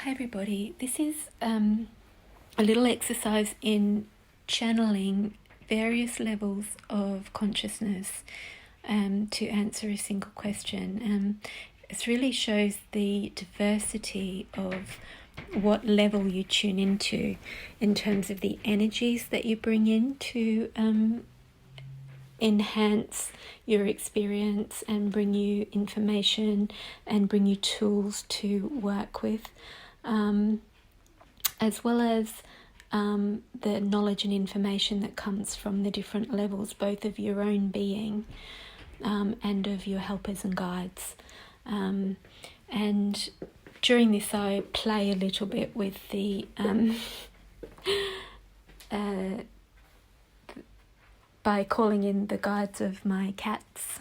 Hi everybody, this is a little exercise in channeling various levels of consciousness to answer a single question. It really shows the diversity of what level you tune into in terms of the energies that you bring in to enhance your experience and bring you information and bring you tools to work with, as well as the knowledge and information that comes from the different levels, both of your own being and of your helpers and guides. And during this I play a little bit with the by calling in the guides of my cats,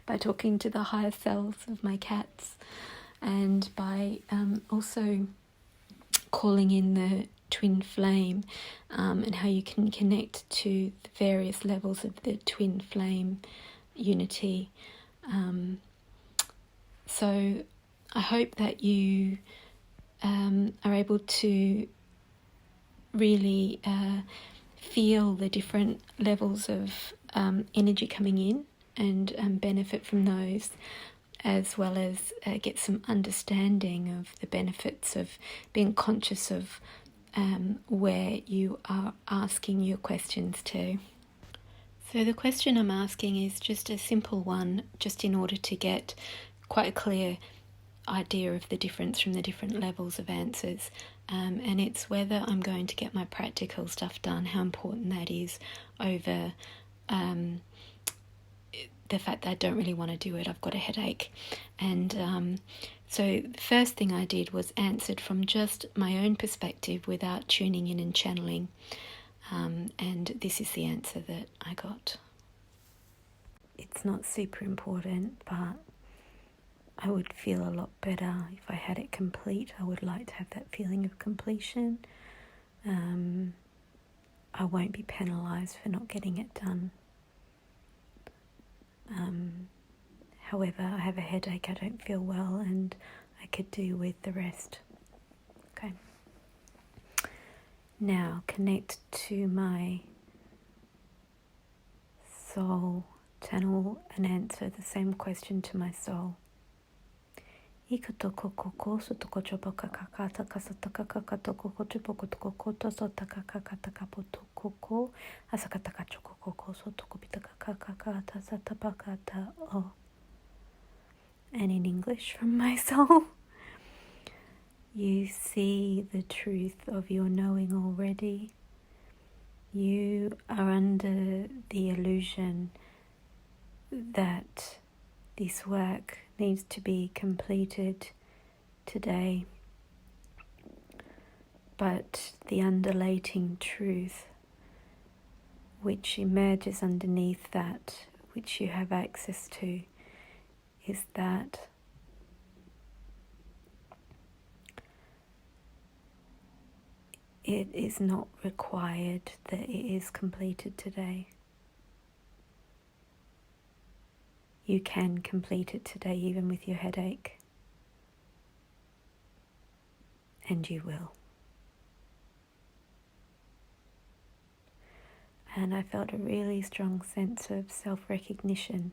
by talking to the higher selves of my cats, and by also calling in the twin flame, and how you can connect to the various levels of the twin flame unity. So I hope that you are able to really feel the different levels of energy coming in and benefit from those, as well as get some understanding of the benefits of being conscious of where you are asking your questions to. So the question I'm asking is just a simple one, just in order to get quite a clear idea of the difference from the different levels of answers, and it's whether I'm going to get my practical stuff done, how important that is over the fact that I don't really want to do it. I've got a headache. And so the first thing I did was answered from just my own perspective without tuning in and channeling, and this is the answer that I got. It's not super important, but I would feel a lot better if I had it complete. I would like to have that feeling of completion. I won't be penalised for not getting it done. However, I have a headache, I don't feel well, and I could do with the rest. Okay. Now connect to my soul, channel and answer the same question to my soul. And in English from my soul, you see the truth of your knowing already. You are under the illusion that this work needs to be completed today, but the underlying truth which emerges underneath that, which you have access to, is that it is not required that it is completed today. You can complete it today even with your headache, and you will. And I felt a really strong sense of self-recognition,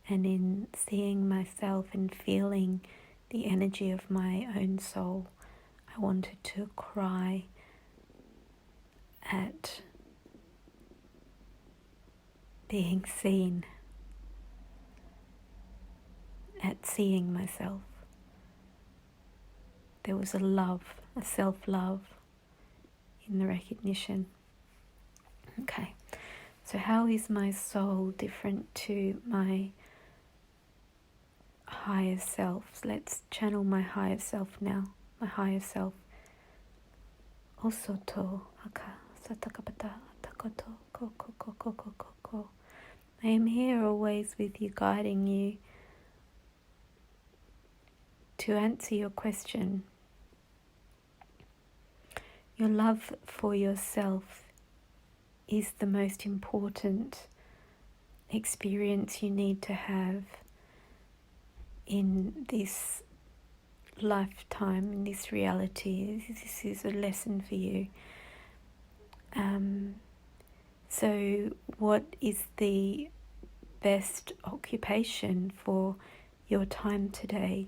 and in seeing myself and feeling the energy of my own soul, I wanted to cry at being seen, at seeing myself. There was a love, a self-love in the recognition. Okay, so how is my soul different to my higher self? Let's channel my higher self now. My higher self. Osoto aka satakapata takoto koko koko koko koko. I am here always with you, guiding you to answer your question. Your love for yourself is the most important experience you need to have in this lifetime, in this reality. This is a lesson for you. So what is the best occupation for your time today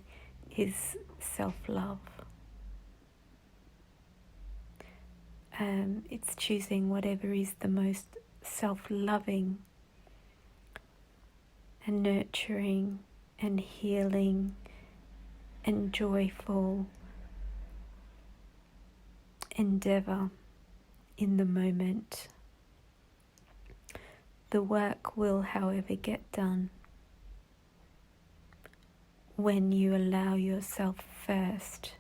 is self-love. It's choosing whatever is the most self-loving and nurturing and healing and joyful endeavor in the moment. The work will, however, get done when you allow yourself first.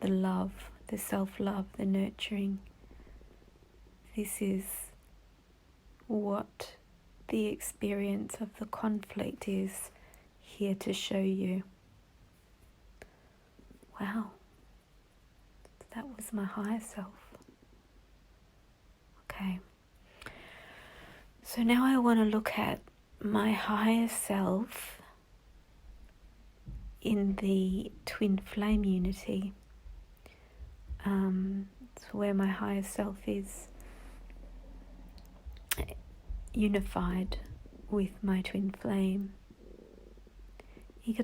The love, the self-love, the nurturing. This is what the experience of the conflict is here to show you. Wow, that was my higher self. Okay, so now I want to look at my higher self in the twin flame unity. It's where my higher self is unified with my twin flame. We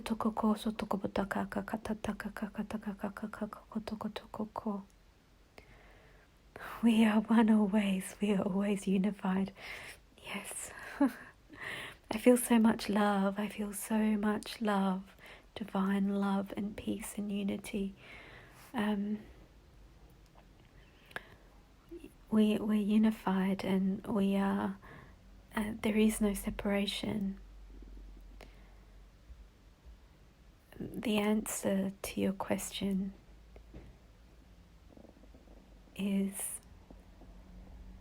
are one always, we are always unified. Yes. I feel so much love, divine love and peace and unity. We're unified, and we are, there is no separation. The answer to your question is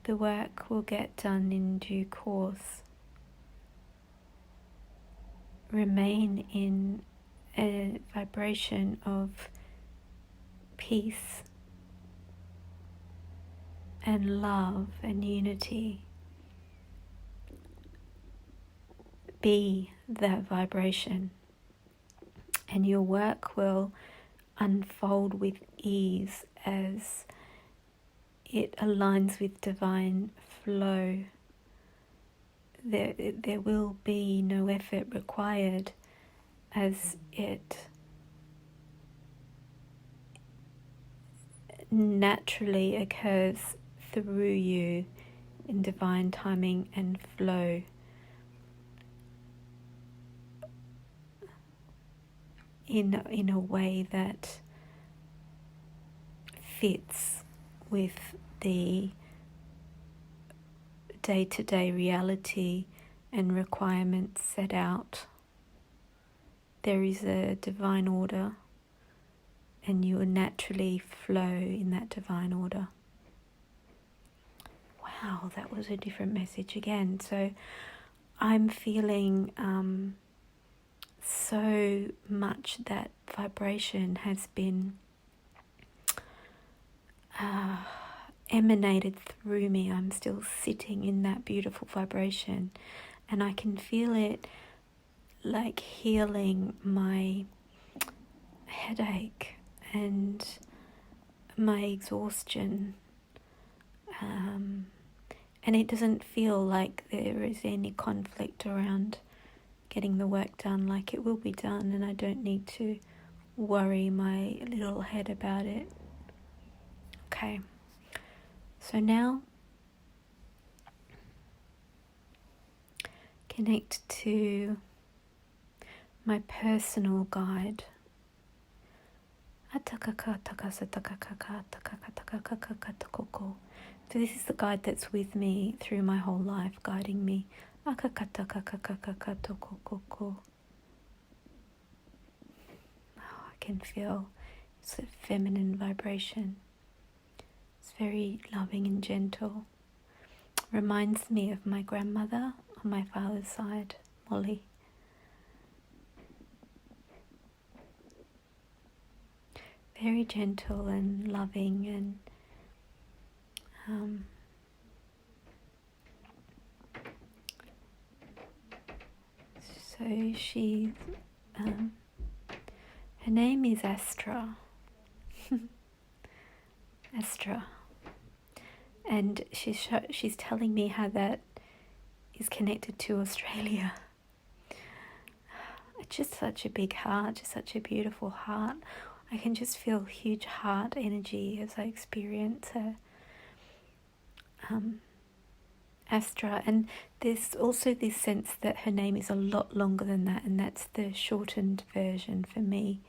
the work will get done in due course. Remain in a vibration of peace and love and unity. Be that vibration, and your work will unfold with ease as it aligns with divine flow. There will be no effort required as it naturally occurs through you in divine timing and flow. In a way that fits with the day-to-day reality and requirements set out. There is a divine order, and you will naturally flow in that divine order. Wow, that was a different message again. So I'm feeling so much that vibration has been emanated through me. I'm still sitting in that beautiful vibration, and I can feel it like healing my headache and my exhaustion, and it doesn't feel like there is any conflict around getting the work done. Like, it will be done, and I don't need to worry my little head about it. Okay, so now connect to my personal guide. So this is the guide that's with me through my whole life, guiding me. I can feel it's a feminine vibration. It's very loving and gentle. Reminds me of my grandmother on my father's side, Molly. Very gentle and loving, and so she's Her name is Astra. Astra. And she's telling me how that is connected to Australia. It's just such a big heart, just such a beautiful heart. I can just feel huge heart energy as I experience her. Astra. And there's also this sense that her name is a lot longer than that, and that's the shortened version for me.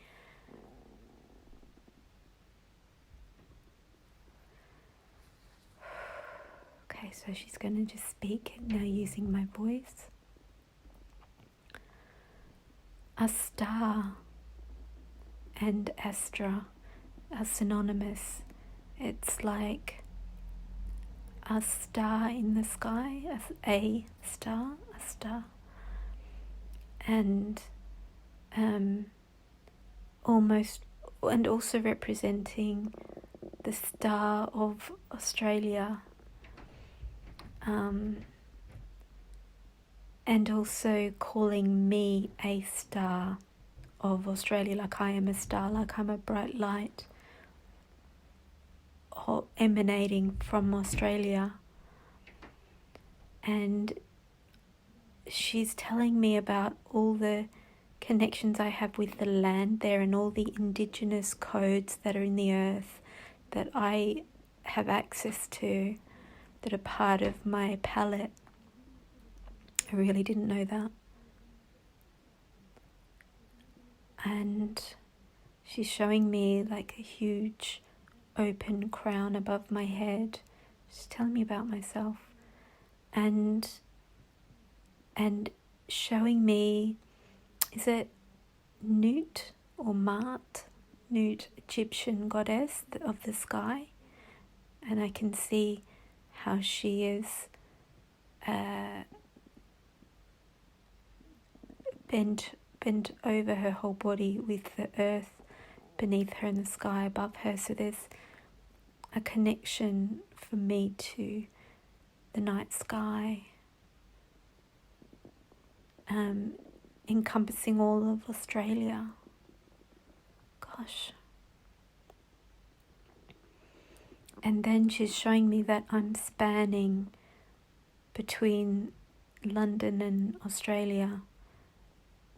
Okay, so she's going to just speak now using my voice. A star and Astra are synonymous. It's like a star in the sky, a star, and almost, and also representing the star of Australia, and also calling me a star of Australia, like I am a star, like I'm a bright light emanating from Australia. And she's telling me about all the connections I have with the land there and all the indigenous codes that are in the earth that I have access to, that are part of my palette. I really didn't know that. And she's showing me like a huge open crown above my head. She's telling me about myself, and showing me, is it Nut or Mart? Nut, Egyptian goddess of the sky, and I can see how she is bent over her whole body with the earth beneath her and the sky above her. So there's a connection for me to the night sky, encompassing all of Australia. Gosh. And then she's showing me that I'm spanning between London and Australia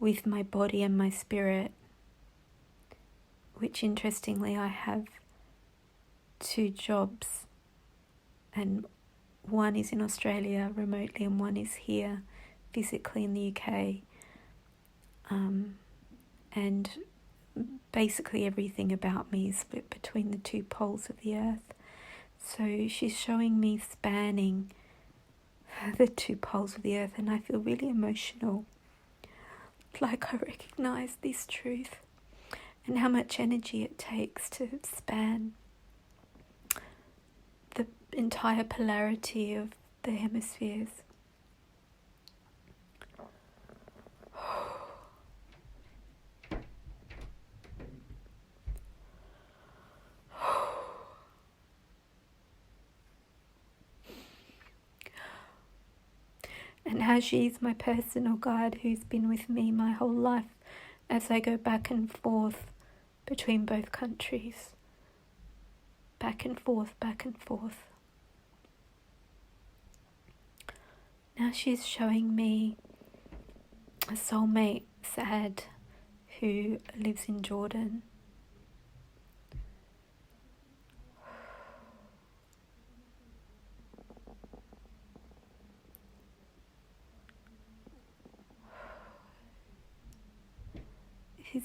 with my body and my spirit, which interestingly I have 2 jobs, and one is in Australia remotely and one is here physically in the UK, and basically everything about me is split between the 2 poles of the earth. So she's showing me spanning the 2 poles of the earth, and I feel really emotional, like I recognize this truth and how much energy it takes to span the entire polarity of the hemispheres. And how she's my personal guide who's been with me my whole life as I go back and forth between both countries. Back and forth, back and forth. Now she's showing me a soulmate, Saad, who lives in Jordan.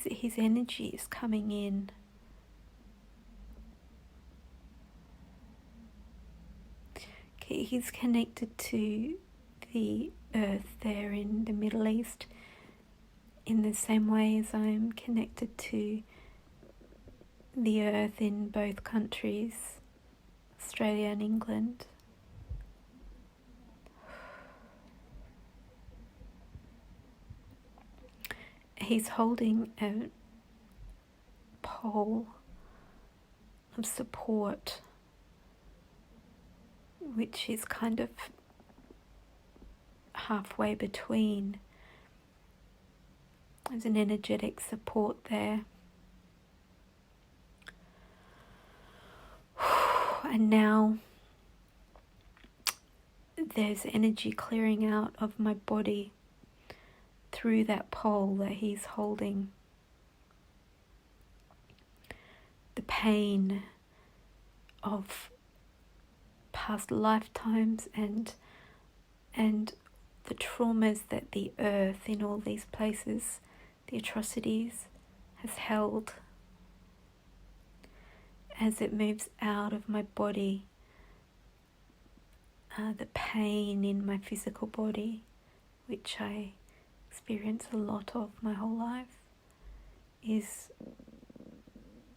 His energy is coming in. Okay, he's connected to the earth there in the Middle East in the same way as I'm connected to the earth in both countries, Australia and England. He's holding a pole of support, which is kind of halfway between. There's an energetic support there And now there's energy clearing out of my body through that pole that he's holding. The pain of past lifetimes and the traumas that the earth in all these places, the atrocities, has held. As it moves out of my body, the pain in my physical body, which I experience a lot of my whole life, is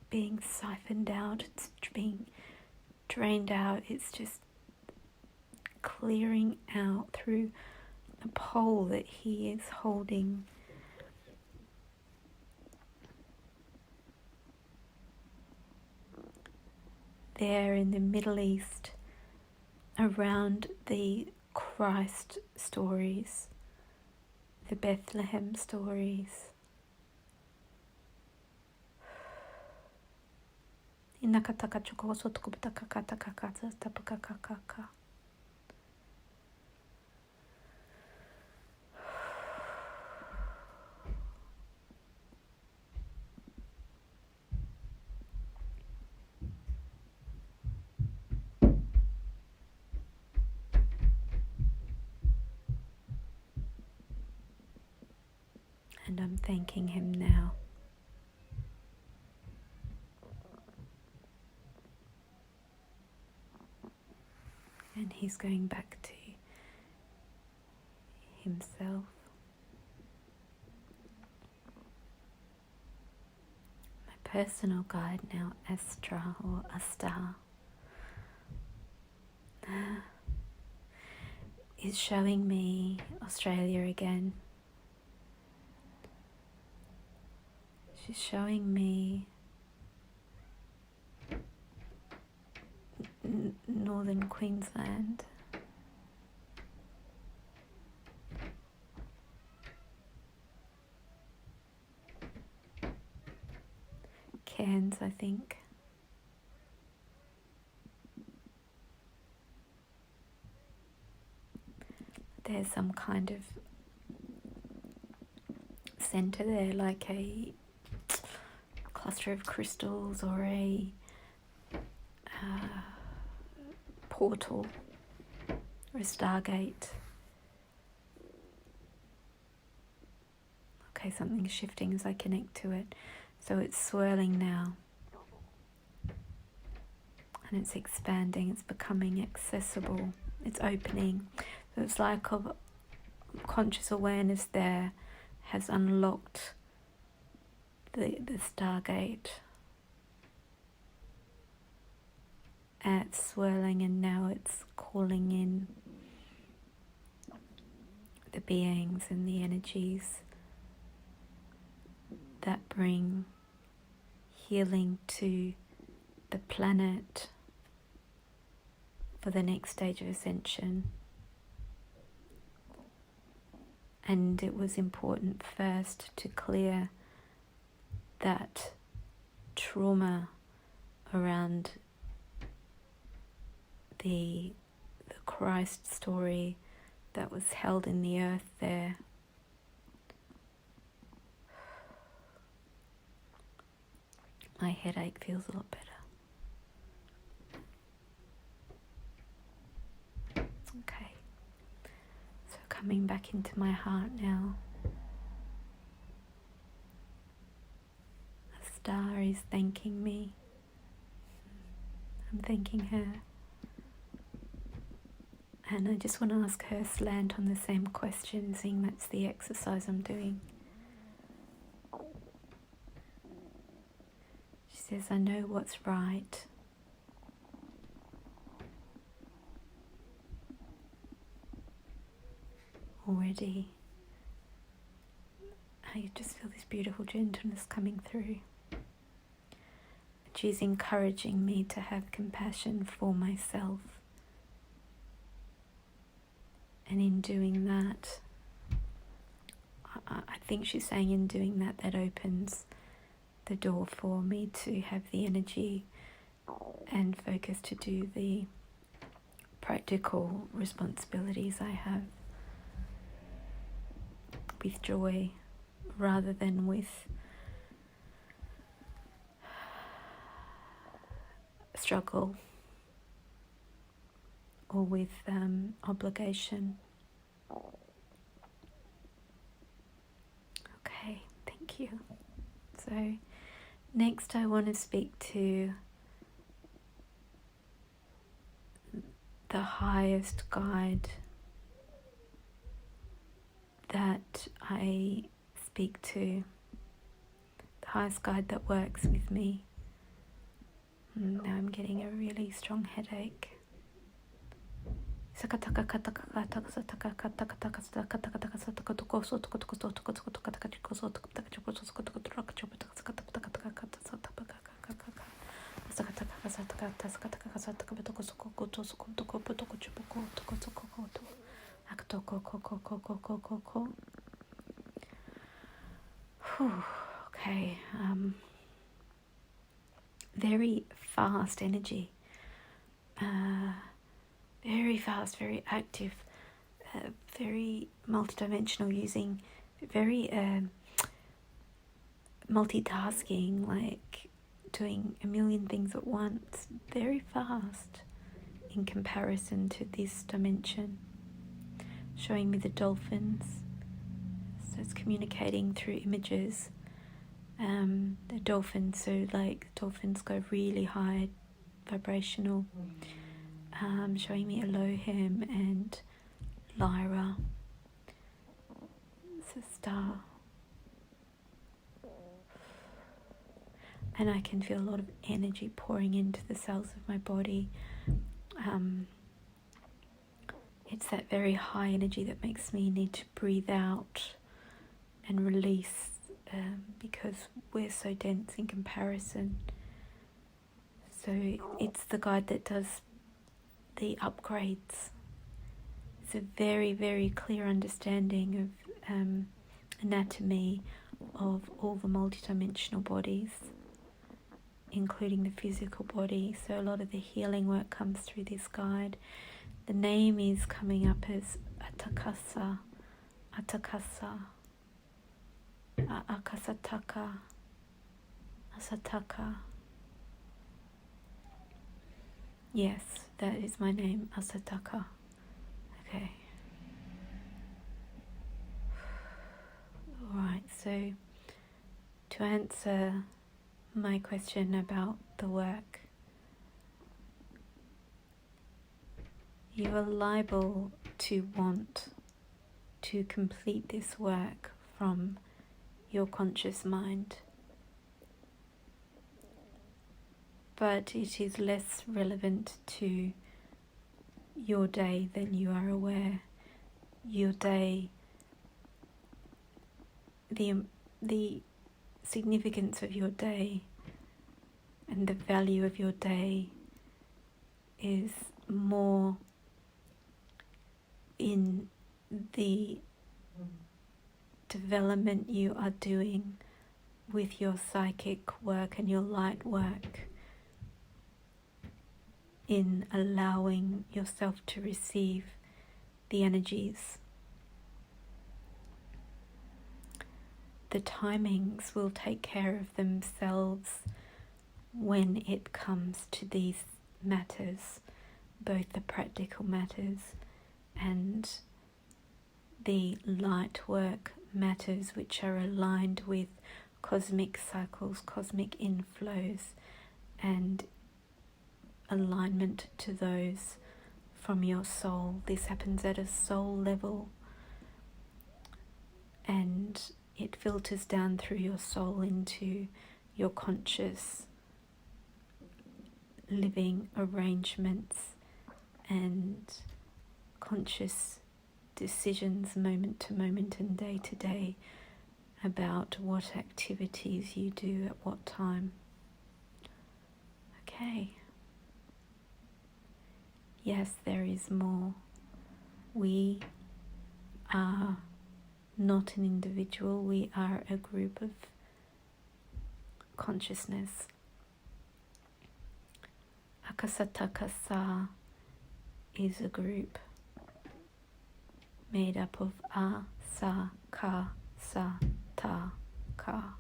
being siphoned out, it's being drained out, it's just clearing out through a pole that he is holding. There in the Middle East, around the Christ stories, the Bethlehem stories. And I'm thanking him now. And he's going back to himself. My personal guide now, Astra or Asta, is showing me Australia again. She's showing me northern Queensland. Cairns, I think. There's some kind of centre there, like a cluster of crystals or a portal or a stargate. Okay, something's shifting as I connect to it. So it's swirling now. And it's expanding, it's becoming accessible, it's opening. So it's like a conscious awareness there has unlocked the stargate. And it's swirling, and now it's calling in the beings and the energies that bring healing to the planet for the next stage of ascension. And it was important first to clear that trauma around the Christ story that was held in the earth there. My headache feels a lot better. Okay, so coming back into my heart now. A star is thanking me. I'm thanking her. And I just want to ask her slant on the same question, seeing that's the exercise I'm doing. She says, I know what's right. Already. I just feel this beautiful gentleness coming through. She's encouraging me to have compassion for myself. And in doing that, I think she's saying in doing that, that opens the door for me to have the energy and focus to do the practical responsibilities I have with joy rather than with struggle or with obligation. Okay, thank you. So next I want to speak to the highest guide that I speak to, the highest guide that works with me. Now I'm getting a really strong headache. Okay, very fast energy, very fast, very active, very multidimensional, using very multitasking, like doing a million things at once, very fast in comparison to this dimension. Showing me the dolphins, so it's communicating through images. The dolphins, so like dolphins go really high vibrational. Showing me Elohim and Lyra. It's a star. And I can feel a lot of energy pouring into the cells of my body. It's that very high energy that makes me need to breathe out and release, because we're so dense in comparison. So it's the guide that does the upgrades. It's a very, very clear understanding of anatomy of all the multidimensional bodies, including the physical body. So a lot of the healing work comes through this guide. The name is coming up as Atakasa, Akasataka, Asataka. Yes, that is my name, Asataka. Okay. Alright, so to answer my question about the work, you are liable to want to complete this work from your conscious mind, but it is less relevant to your day than you are aware. Your day, the significance of your day and the value of your day is more in the development you are doing with your psychic work and your light work, in allowing yourself to receive the energies. The timings will take care of themselves when it comes to these matters, both the practical matters and the light work matters, which are aligned with cosmic cycles, cosmic inflows, and alignment to those from your soul. This happens at a soul level, and it filters down through your soul into your conscious living arrangements and conscious decisions moment to moment and day to day about what activities you do at what time. Okay. Yes, there is more. We are not an individual, we are a group of consciousness. Akasatakasa is a group made up of A, Sa, Ka, Sa, Ta, Ka.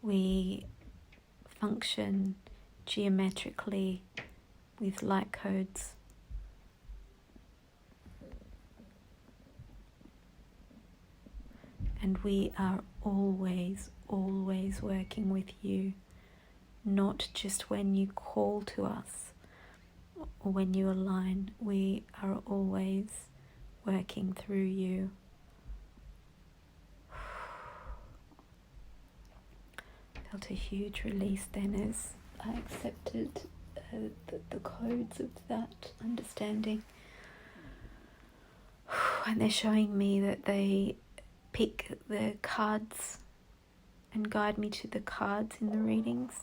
We function geometrically with light codes. And we are always, always working with you, not just when you call to us or when you align. We are always working through you. Felt a huge release then as I accepted the codes of that understanding. And they're showing me that they pick the cards and guide me to the cards in the readings.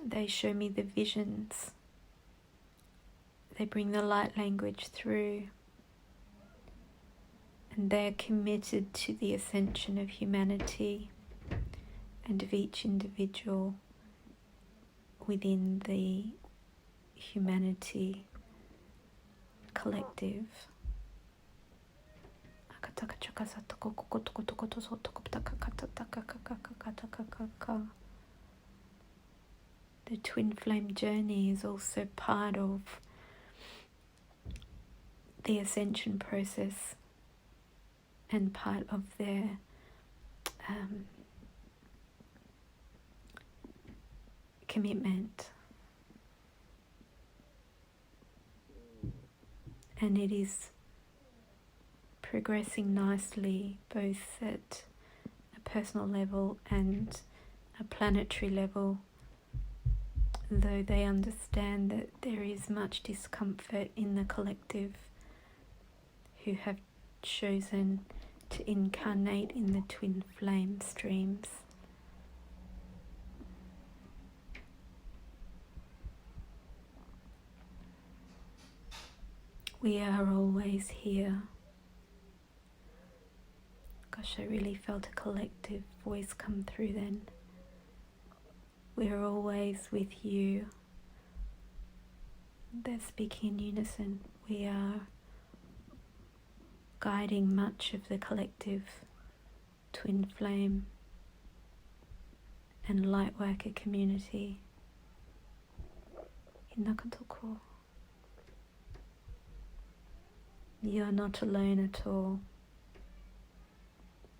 They show me the visions. They bring the light language through. And they're committed to the ascension of humanity and of each individual within the humanity collective. The twin flame journey is also part of the ascension process and part of their commitment. And it is progressing nicely, both at a personal level and a planetary level, though they understand that there is much discomfort in the collective who have chosen to incarnate in the twin flame streams. We are always here. Gosh, I really felt a collective voice come through then. We're always with you. They're speaking in unison. We are guiding much of the collective twin flame and lightworker community. Inakatoko. You are not alone at all.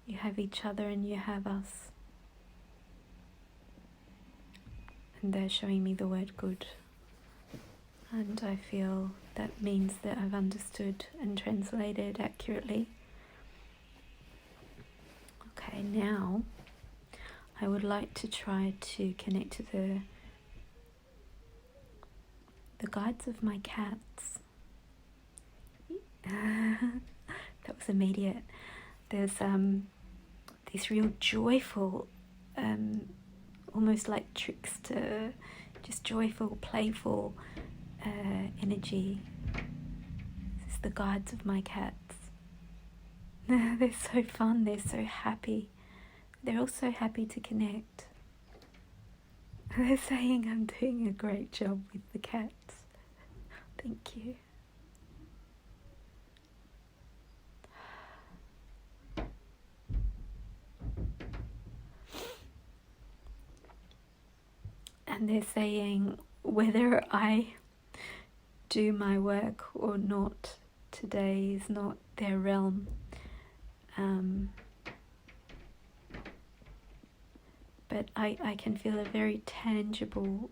You have each other and you have us. And they're showing me the word good. And I feel that means that I've understood and translated accurately. Okay, now I would like to try to connect to the guides of my cats. That was immediate. There's this real joyful, almost like trickster, just joyful, playful energy. This is the guides of my cats. They're so fun, they're so happy. They're also happy to connect. They're saying I'm doing a great job with the cats. Thank you. And they're saying whether I do my work or not today is not their realm. But I can feel a very tangible,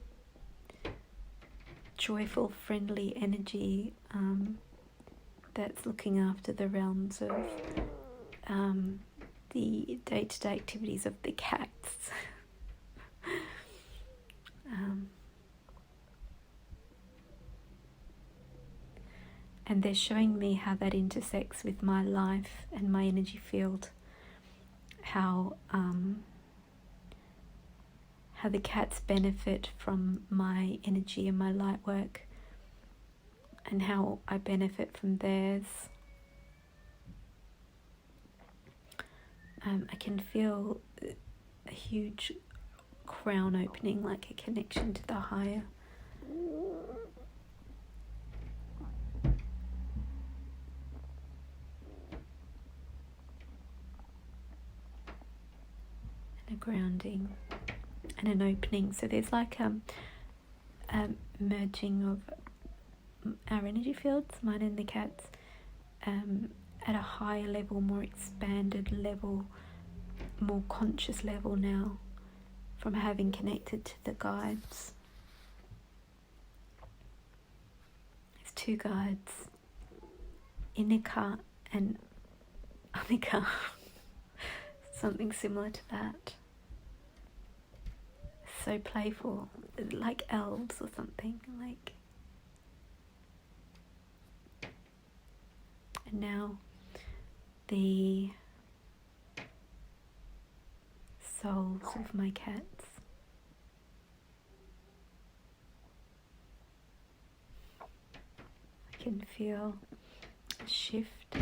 joyful, friendly energy that's looking after the realms of the day-to-day activities of the cats. And they're showing me how that intersects with my life and my energy field, how the cats benefit from my energy and my light work, and how I benefit from theirs. I can feel a huge crown opening, like a connection to the higher. And a grounding and an opening. So there's like a merging of our energy fields, mine and the cat's, at a higher level, more expanded level, more conscious level now, from having connected to the guides. There's two guides, Inika and Anika, something similar to that. So playful, like elves or something, like. And now the souls of my cats. I can feel a shift.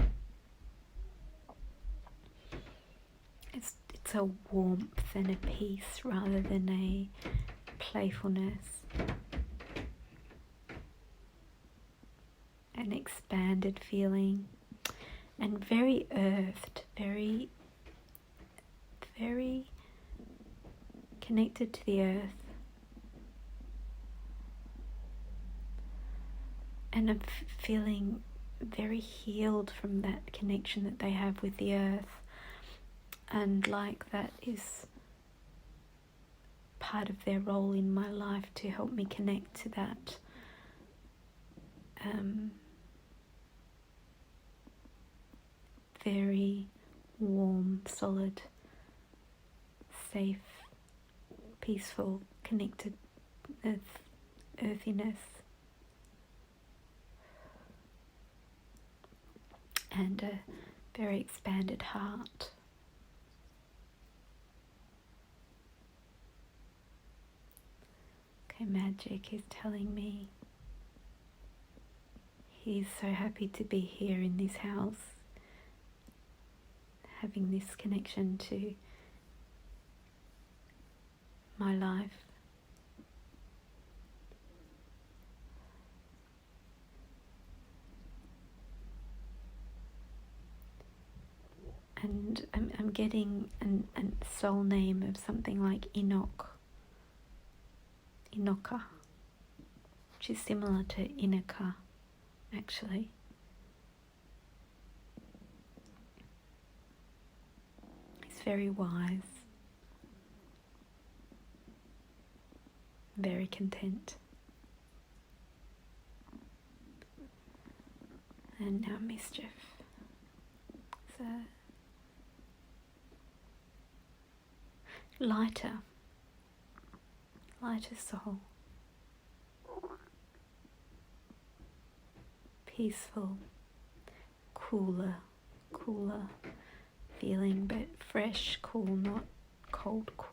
It's a warmth and a peace rather than a playfulness. An expanded feeling, and very earthed, very, very connected to the earth. And I'm feeling very healed from that connection that they have with the earth, and like that is part of their role in my life to help me connect to that very warm, solid, safe, peaceful, connected earthiness. And a very expanded heart. Okay, Magic is telling me he's so happy to be here in this house, having this connection to my life. And I'm getting a soul name of something like Enoka, which is similar to Inika, actually. He's very wise, very content. And now Mischief. So lighter soul, peaceful, cooler feeling, but fresh, cool, not cold, cool.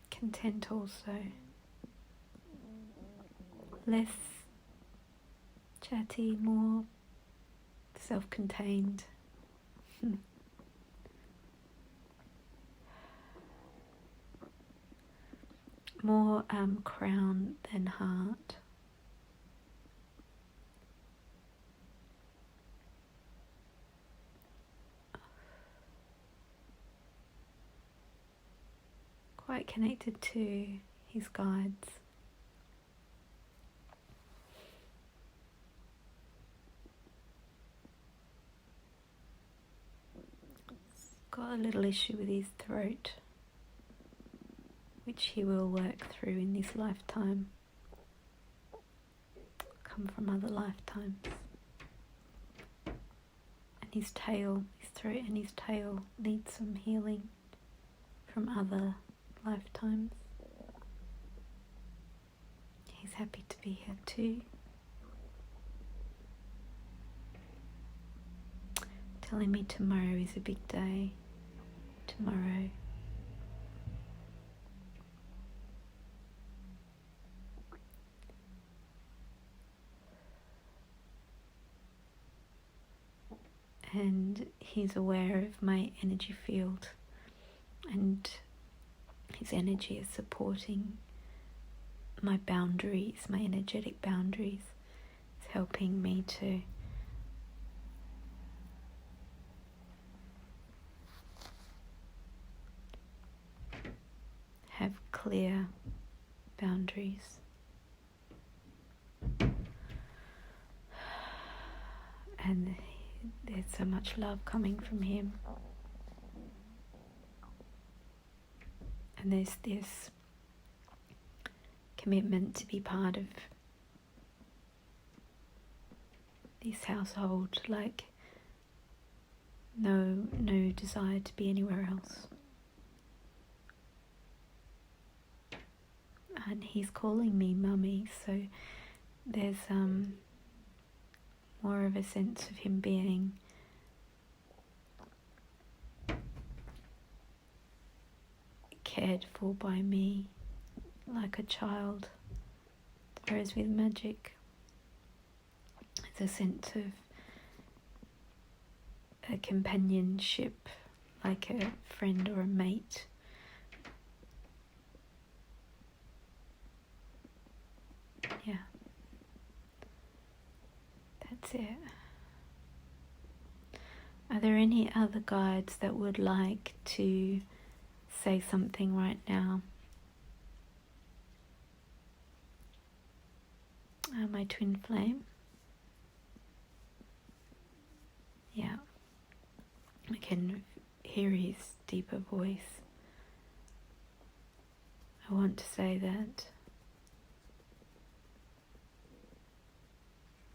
Content also, less chatty, more self-contained. More crown than heart. Quite connected to his guides. He's got a little issue with his throat, which he will work through in this lifetime, come from other lifetimes. And his tail, his throat and his tail need some healing from other lifetimes. He's happy to be here too. Telling me tomorrow is a big day. Tomorrow. and he's aware of my energy field, and his energy is supporting my boundaries, my energetic boundaries. It's helping me to have clear boundaries. And there's so much love coming from him. And there's this commitment to be part of this household, like no desire to be anywhere else. And he's calling me mummy, so there's more of a sense of him being cared for by me like a child, whereas with magic there's a sense of a companionship, like a friend or a mate. Yeah, that's it. Are there any other guides that would like to say something right now? My twin flame. Yeah, I can hear his deeper voice. I want to say that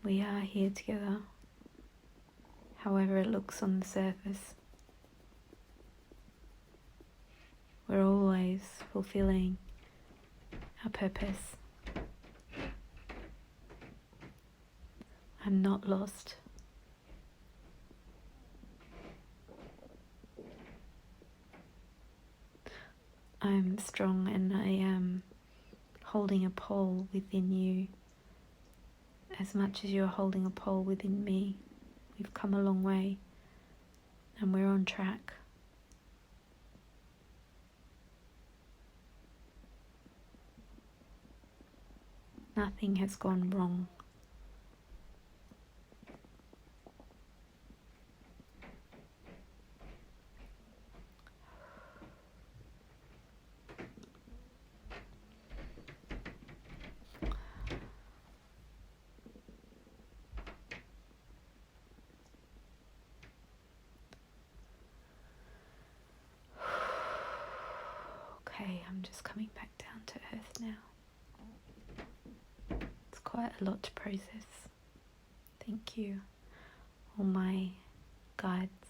we are here together, however it looks on the surface. We're always fulfilling our purpose. I'm not lost. I'm strong, and I am holding a pole within you as much as you're holding a pole within me. We've come a long way and we're on track. Nothing has gone wrong. Okay, I'm just coming back down to earth now. It's quite a lot to process. Thank you, all my guides.